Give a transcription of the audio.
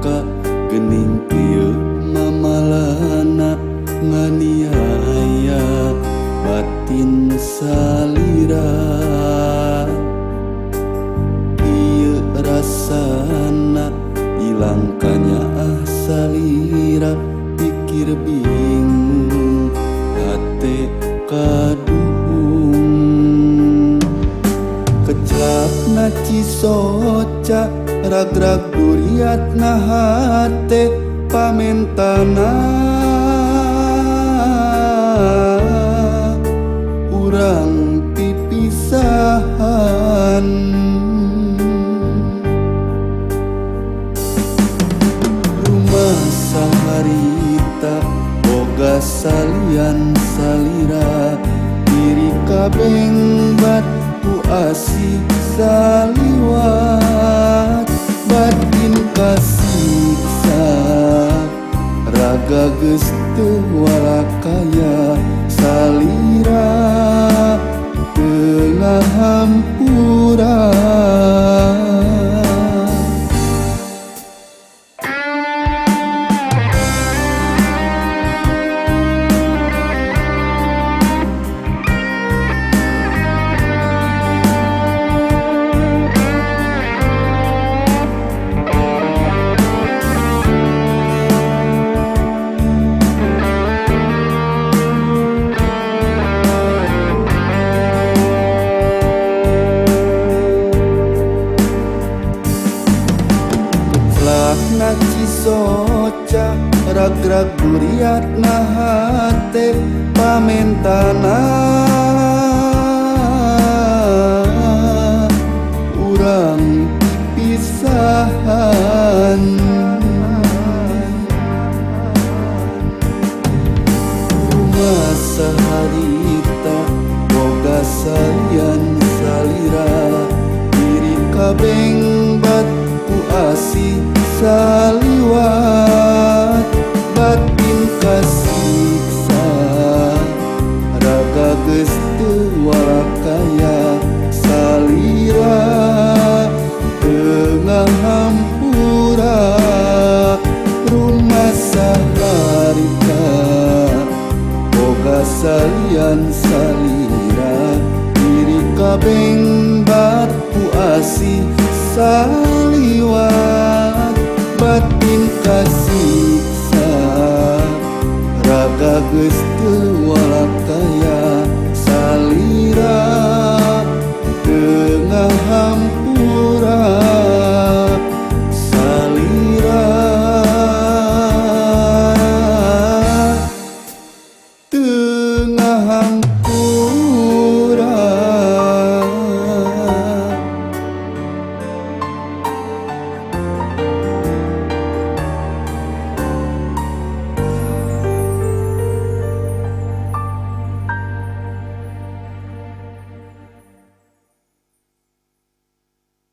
ka gening kieu mamalana nganiaya batin salira. Ieu rasana ilang kanyaah salira pikir bingung hate kaduhung. Kecapna cisoca ragrag duriatna hate pamentana urang pipisahan. Rumah saharita boga salian salira diri kabeng bat ku asih saliwat batin kasiksa raga geus teu walakaya salira tengah hampura. Na cisoca ragrag duriatna hate pamentana urang pipisahan. Rumah saharita boga salian salira diri kabeng bat ku asih saliwat batin kasiksa raga geus teu walakaya salira tengah hampura. Rumah saharita boga salian salira diri kabeng bat ku asih saliwat batin kasiksa raga geus